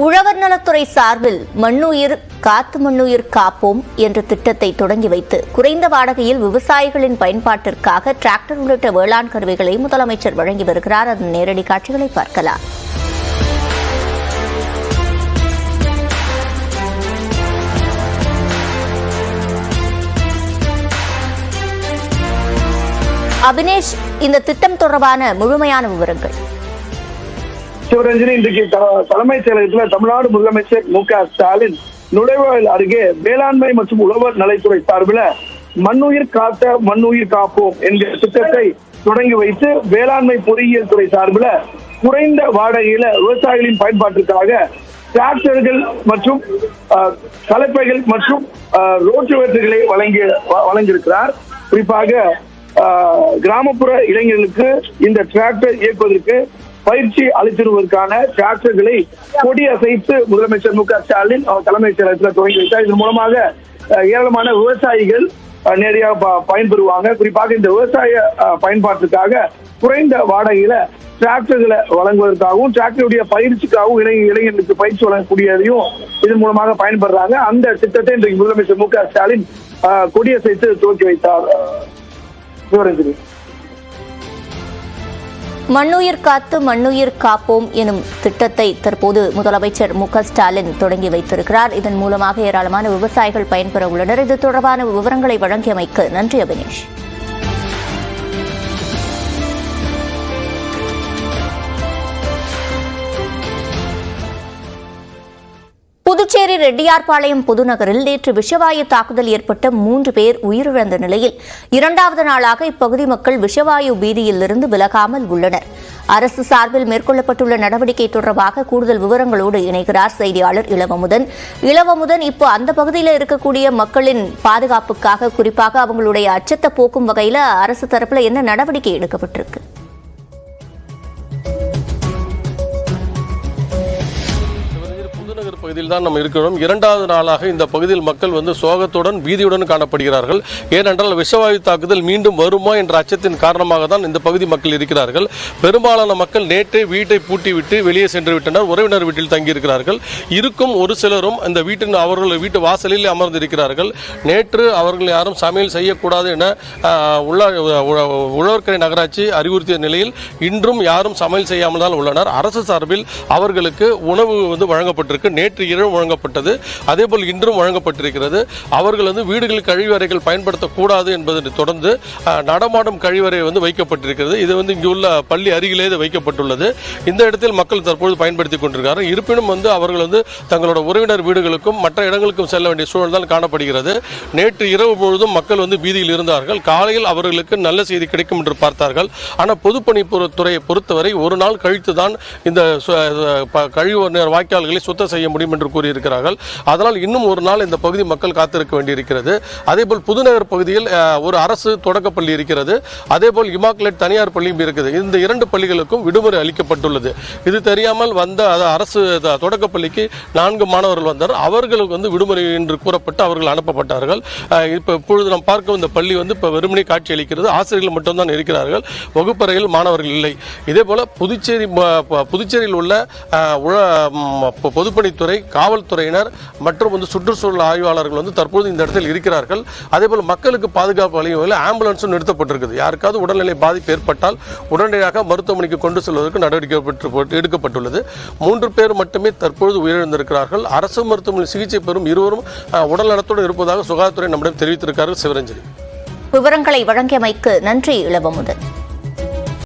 உழவர் நலத்துறை சார்பில் மண்ணுயிர் காத்து மண்ணுயிர் காப்போம் என்ற திட்டத்தை தொடங்கி வைத்து குறைந்த வாடகையில் விவசாயிகளின் பயன்பாட்டிற்காக டிராக்டர் உள்ளிட்ட வேளாண் கருவிகளை முதலமைச்சர் வழங்கி வருகிறார். அதன் நேரடி காட்சிகளை பார்க்கலாம். அபினேஷ், இந்த திட்டம் தொடர்பான முழுமையான விவரங்கள். சிவரஞ்சனி, இன்றைக்கு தலைமைச் செயலகத்தில் தமிழ்நாடு முதலமைச்சர் மு.க.ஸ்டாலின் நுழைவாயில் அருகே வேளாண்மை மற்றும் உழவர் நலத்துறை சார்பில் மண்ணுயிர் காத்த மண்ணுயிர் காப்போம் என்கிற திட்டத்தை தொடங்கி வைத்து வேளாண்மை பொறியியல் துறை சார்பில் குறைந்த வாடகையில விவசாயிகளின் பயன்பாட்டிற்காக டிராக்டர்கள் மற்றும் கலப்பைகள் மற்றும் ரோட்டுவேட்டர்களை வழங்கியிருக்கிறார். குறிப்பாக கிராமப்புற இளைஞர்களுக்கு இந்த டிராக்டர் இயக்குவதற்கு பயிற்சி அளித்திருவதற்கான டிராக்டர்களை கொடி அசைத்து முதலமைச்சர் மு.க.ஸ்டாலின் தலைமைச் செயலகத்தில் தொடங்கி வைத்தார். இதன் மூலமாக ஏராளமான விவசாயிகள் நேரடியாக பயன்பெறுவாங்க. குறிப்பாக இந்த விவசாய பயன்பாட்டுக்காக குறைந்த வாடகையில டிராக்டர்களை வழங்குவதற்காகவும் டிராக்டருடைய பயிற்சிக்காகவும் இளைஞர்களுக்கு பயிற்சி வழங்கக்கூடியதையும் இதன் மூலமாக பயன்படுறாங்க. அந்த திட்டத்தை இன்றைக்கு முதலமைச்சர் மு.க.ஸ்டாலின் கொடியசைத்து துவக்கி வைத்தார். மண்ணுயிர் காத்து மண்ணுயிர் காப்போம் எனும் திட்டத்தை தற்போது முதலமைச்சர் மு.க.ஸ்டாலின் தொடங்கி வைத்திருக்கிறார். இதன் மூலமாக ஏராளமான விவசாயிகள் பயன்பெற உள்ளனர். இது தொடர்பான விவரங்களை வழங்கியமைக்கு நன்றி அபினேஷ். புதுச்சேரி ரெட்டியார்பாளையம் புதுநகரில் நேற்று விஷவாயு தாக்குதல் ஏற்பட்ட 3 பேர் உயிரிழந்த நிலையில் 2வது நாளாக இப்பகுதி மக்கள் விஷவாயு பீதியிலிருந்து விலகாமல் உள்ளனர். அரசு சார்பில் மேற்கொள்ளப்பட்டுள்ள நடவடிக்கை தொடர்பாக கூடுதல் விவரங்களோடு இணைகிறார் செய்தியாளர் இளவமுதன். இப்போ அந்த பகுதியில் இருக்கக்கூடிய மக்களின் பாதுகாப்புக்காக, குறிப்பாக அவங்களுடைய அச்சத்தை போக்கும் வகையில் அரசு தரப்புல என்ன நடவடிக்கை எடுக்கப்பட்டிருக்கு? பகுதியில் தான் நம்ம இருக்கிறோம். 2வது நாளாக இந்த பகுதியில் மக்கள் சோகத்துடன் பீதியுடன் காணப்படுகிறார்கள். ஏனென்றால் விஷவாயு தாக்குதல் மீண்டும் வருமா என்ற அச்சத்தின் காரணமாக தான் இந்த பகுதி மக்கள் இருக்கிறார்கள். பெரும்பாலான மக்கள் நேற்றே வீட்டை பூட்டிவிட்டு வெளியே சென்று விட்டனர். உறவினர் வீட்டில் தங்கியிருக்கிறார்கள். இருக்கும் ஒரு சிலரும் இந்த அவர்கள் வீட்டு வாசலில் அமர்ந்திருக்கிறார்கள். நேற்று அவர்கள் யாரும் சமையல் செய்யக்கூடாது என உழவர்கரை நகராட்சி அறிவுறுத்திய நிலையில் இன்றும் யாரும் சமையல் செய்யாமல் தான் உள்ளனர். அரசு சார்பில் அவர்களுக்கு உணவு வழங்கப்பட்டிருக்கு. நேற்று இரவு வழங்கப்பட்டது. அதேபோல் இன்றும் வழங்கப்பட்டிருக்கிறது. அவர்கள் வீடுகளில் கழிவறைகள் பயன்படுத்தக்கூடாது என்பதை தொடர்ந்து நடமாடும் கழிவறை வைக்கப்பட்டிருக்கிறது. இது இங்கு உள்ள பள்ளி அருகிலே வைக்கப்பட்டுள்ளது. இந்த இடத்தில் மக்கள் தற்போது பயன்படுத்திக் கொண்டிருக்கிறார்கள். இருப்பினும் அவர்கள் தங்களோட உறவினர் வீடுகளுக்கும் மற்ற இடங்களுக்கும் செல்ல வேண்டிய சூழல் தான் காணப்படுகிறது. நேற்று இரவு முழுவதும் மக்கள் வீதியில் இருந்தார்கள். காலையில் அவர்களுக்கு நல்ல செய்தி கிடைக்கும் என்று பார்த்தார்கள். ஆனால் பொதுப்பணித்துறையை பொறுத்தவரை ஒரு நாள் கழித்துதான் இந்த கழிவுநீர் வாய்க்கால்களை சுத்தம் செய்ய முடியும் என்று கூறியிருக்கிறார்கள். அதனால் இன்னும் ஒரு நாள் இந்த பகுதி மக்கள் காத்திருக்க வேண்டியிருக்கிறது. அதேபோல் புதுநகர் பகுதியில் ஒரு அரசு தொடக்கப்பள்ளி இருக்கிறது. அதேபோல் இமாக்குலேட் தனியார் பள்ளியும் இருக்குது. இந்த 2 பள்ளிகளுக்கும் விடுமுறை அளிக்கப்பட்டுள்ளது. இது தெரியாமல் வந்த அரசு தொடக்கப்பள்ளிக்கு 4 மாணவர்கள் வந்தார். அவர்களுக்கு விடுமுறை என்று கூறப்பட்டு அவர்கள் அனுப்பப்பட்டார்கள். இப்பொழுது நாம் பார்க்கும் இந்த பள்ளி இப்போ வெறுமனே காட்சி அளிக்கிறது. ஆசிரியர்கள் மட்டும்தான் இருக்கிறார்கள். வகுப்பறையில் மாணவர்கள் இல்லை. இதேபோல புதுச்சேரியில் உள்ள பொதுப்பணித்துறை, காவல்துறையினர் மற்றும் சுற்றுச்சூழல் ஆய்வாளர்கள் தற்போது இந்த இடத்தில் இருக்கிறார்கள். அதேபோல் மக்களுக்கு பாதுகாப்பு அளிக்கும் ஆம்புலன்ஸும் நிறுத்தப்பட்டிருக்கிறது. யாருக்காவது உடல்நிலை பாதிப்பு ஏற்பட்டால் உடனடியாக மருத்துவமனைக்கு கொண்டு செல்வதற்கு நடவடிக்கை எடுக்கப்பட்டுள்ளது. 3 பேர் மட்டுமே தற்போது உயிரிழந்திருக்கிறார்கள். அரசு மருத்துவமனை சிகிச்சை பெறும் 2வரும் உடல் நலத்துடன் இருப்பதாக சுகாதாரத்துறை நம்மிடம் தெரிவித்திருக்கிறார்கள். சிவரஞ்சனி, விவரங்களை வழங்கியமைக்கு நன்றி இளவமுதன்.